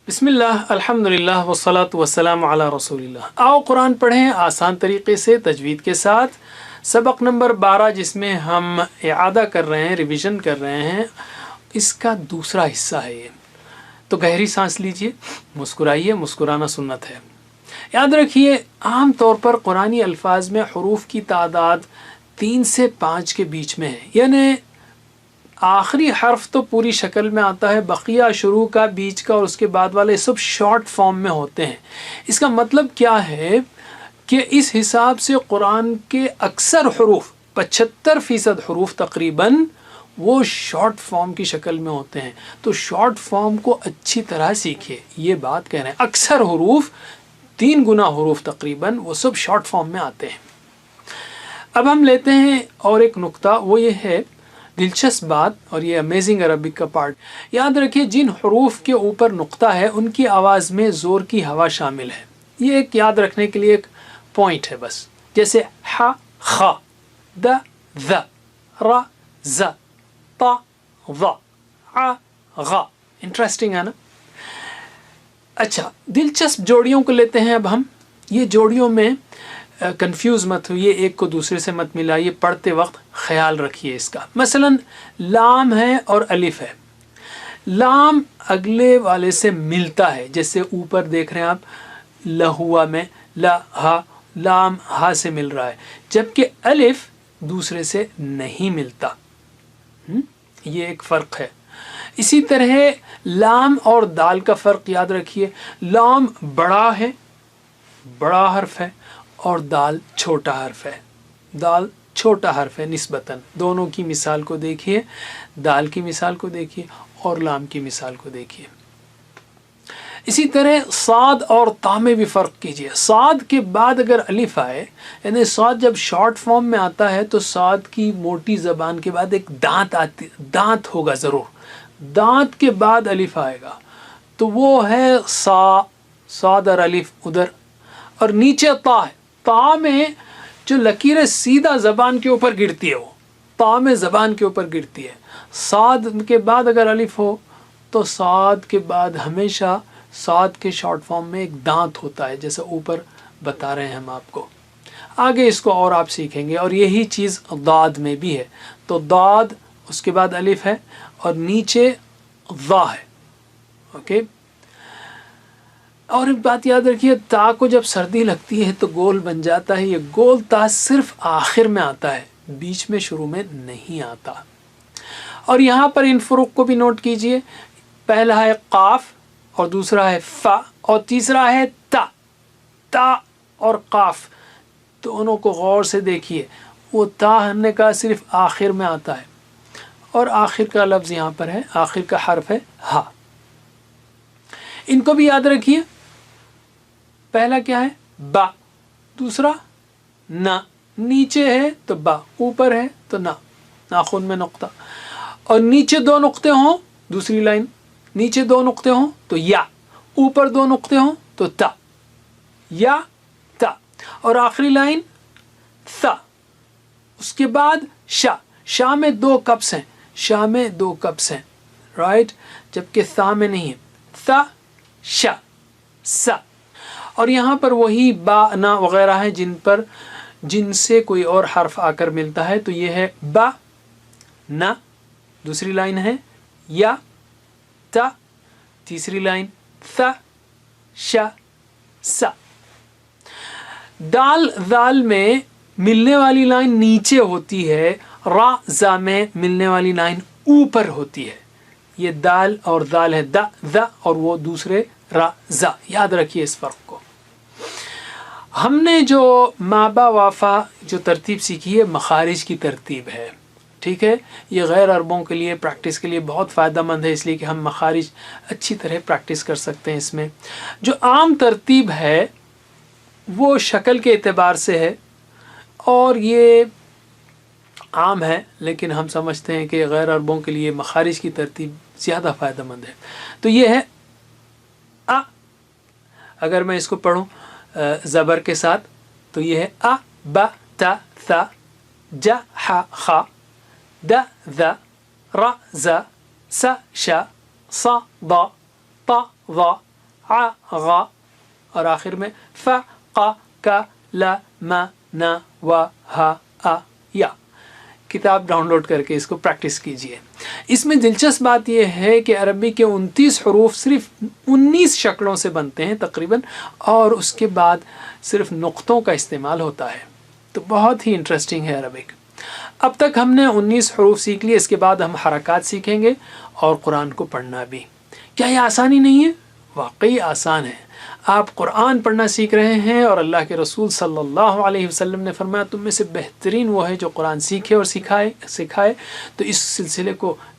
بسم اللہ الحمدللہ والصلاة والسلام علی رسول اللہ۔ آؤ قرآن پڑھیں آسان طریقے سے تجوید کے ساتھ۔ سبق نمبر 12 جس میں ہم اعادہ کر رہے ہیں، ریویژن کر رہے ہیں، اس کا دوسرا حصہ ہے یہ۔ تو گہری سانس لیجئے، مسکرائیے، مسکرانا سنت ہے۔ یاد رکھیے عام طور پر قرآنی الفاظ میں حروف کی تعداد 3 سے 5 کے بیچ میں ہے، یعنی آخری حرف تو پوری شکل میں آتا ہے، بقیہ شروع کا، بیچ کا اور اس کے بعد والے سب شارٹ فارم میں ہوتے ہیں۔ اس کا مطلب کیا ہے کہ اس حساب سے قرآن کے اکثر حروف 75% حروف تقریباً وہ شارٹ فارم کی شکل میں ہوتے ہیں۔ تو شارٹ فارم کو اچھی طرح سیکھیے، یہ بات کہہ رہے ہیں۔ اکثر حروف 3 گنا حروف تقریباً وہ سب شارٹ فارم میں آتے ہیں۔ اب ہم لیتے ہیں اور ایک نقطہ، وہ یہ ہے دلچسپ بات، اور یہ امیزنگ عربک کا پارٹ۔ یاد رکھیے جن حروف کے اوپر نقطہ ہے ان کی آواز میں زور کی ہوا شامل ہے۔ یہ ایک یاد رکھنے کے لیے ایک پوائنٹ ہے بس، جیسے ح، خ، د، ذ، ر، ز، ط، ظ، ع، غ۔ انٹرسٹنگ ہے نا؟ اچھا، دلچسپ جوڑیوں کو لیتے ہیں اب ہم۔ یہ جوڑیوں میں کنفیوز مت ہوئیے، ایک کو دوسرے سے مت ملائیے، پڑھتے وقت خیال رکھیے اس کا۔ مثلا لام ہے اور الف ہے۔ لام اگلے والے سے ملتا ہے، جیسے اوپر دیکھ رہے ہیں آپ لہوا میں لا ہا، لام ہا سے مل رہا ہے، جبکہ الف دوسرے سے نہیں ملتا۔ یہ ایک فرق ہے۔ اسی طرح لام اور دال کا فرق یاد رکھیے۔ لام بڑا ہے، بڑا حرف ہے، اور دال چھوٹا حرف ہے۔ دال چھوٹا حرف ہے نسبتاً۔ دونوں کی مثال کو دیکھیے، دال کی مثال کو دیکھیے اور لام کی مثال کو دیکھیے۔ اسی طرح صاد اور تا میں بھی فرق کیجیے۔ صاد کے بعد اگر الف آئے، یعنی صاد جب شارٹ فارم میں آتا ہے تو صاد کی موٹی زبان کے بعد ایک دانت آتی، دانت ہوگا ضرور، دانت کے بعد الف آئے گا تو وہ ہے سا، صاد اور الف ادھر، اور نیچے تا ہے۔ تا میں جو لکیریں سیدھا زبان کے اوپر گرتی ہے، وہ تا میں زبان کے اوپر گرتی ہے۔ صاد کے بعد اگر الف ہو تو صاد کے بعد ہمیشہ صاد کے شارٹ فارم میں ایک دانت ہوتا ہے، جیسے اوپر بتا رہے ہیں ہم آپ کو۔ آگے اس کو اور آپ سیکھیں گے، اور یہی چیز داد میں بھی ہے۔ تو داد اس کے بعد الف ہے اور نیچے ظا ہے۔ اوکے، اور ایک بات یاد رکھیے، تا کو جب سردی لگتی ہے تو گول بن جاتا ہے۔ یہ گول تا صرف آخر میں آتا ہے، بیچ میں شروع میں نہیں آتا۔ اور یہاں پر ان فروق کو بھی نوٹ کیجئے۔ پہلا ہے قاف اور دوسرا ہے فا اور تیسرا ہے تا۔ تا اور قاف دونوں کو غور سے دیکھیے۔ وہ تا ہم نے کہا صرف آخر میں آتا ہے، اور آخر کا لفظ یہاں پر ہے، آخر کا حرف ہے ہا۔ ان کو بھی یاد رکھیے۔ پہلا کیا ہے؟ با، دوسرا نا، نیچے ہے تو با، اوپر ہے تو نا، ناخن میں نقطہ، اور نیچے 2 نقطے ہوں دوسری لائن، نیچے 2 نقطے ہوں تو یا، اوپر 2 نقطے ہوں تو تا، یا تا، اور آخری لائن ثا۔ اس کے بعد شا، شا میں 2 کپس ہیں، شا میں 2 کپس ہیں، رائٹ، جبکہ ثا میں نہیں ہے۔ ثا، شا، سا۔ اور یہاں پر وہی با، نا وغیرہ ہیں جن سے کوئی اور حرف آ کر ملتا ہے، تو یہ ہے با، نا، دوسری لائن ہے یا، تا، تیسری لائن ثا، شا، سا۔ دال ذال میں ملنے والی لائن نیچے ہوتی ہے، را زا میں ملنے والی لائن اوپر ہوتی ہے۔ یہ دال اور ذال ہے، دا، ذا، اور وہ دوسرے را زا۔ یاد رکھیے اس فرق کو۔ ہم نے جو مابا وافا جو ترتیب سیکھی ہے، مخارج کی ترتیب ہے، ٹھیک ہے؟ یہ غیر عربوں کے لیے پریکٹس کے لیے بہت فائدہ مند ہے، اس لیے کہ ہم مخارج اچھی طرح پریکٹس کر سکتے ہیں اس میں۔ جو عام ترتیب ہے وہ شکل کے اعتبار سے ہے، اور یہ عام ہے، لیکن ہم سمجھتے ہیں کہ غیر عربوں کے لیے مخارج کی ترتیب زیادہ فائدہ مند ہے۔ تو یہ ہے آ، اگر میں اس کو پڑھوں زبر کے ساتھ تو یہ ہے آ، با، تا، ثا، جا، ہا، خا، دا، ذا، را، زا، سا، شا، صا، ضا، طا، ظا، ع غا اور آخر میں ف ق ک ل م ن و ہ ا یا۔ کتاب ڈاؤن لوڈ کر کے اس کو پریکٹس کیجئے۔ اس میں دلچسپ بات یہ ہے کہ عربی کے 29 حروف صرف 19 شکلوں سے بنتے ہیں تقریباً، اور اس کے بعد صرف نقطوں کا استعمال ہوتا ہے، تو بہت ہی انٹرسٹنگ ہے عربک۔ اب تک ہم نے 19 حروف سیکھ لیے، اس کے بعد ہم حرکات سیکھیں گے اور قرآن کو پڑھنا بھی۔ کیا یہ آسانی نہیں ہے؟ واقعی آسان ہے۔ آپ قرآن پڑھنا سیکھ رہے ہیں، اور اللہ کے رسول صلی اللہ علیہ وسلم نے فرمایا تم میں سے بہترین وہ ہے جو قرآن سیکھے اور سکھائے۔ تو اس سلسلے کو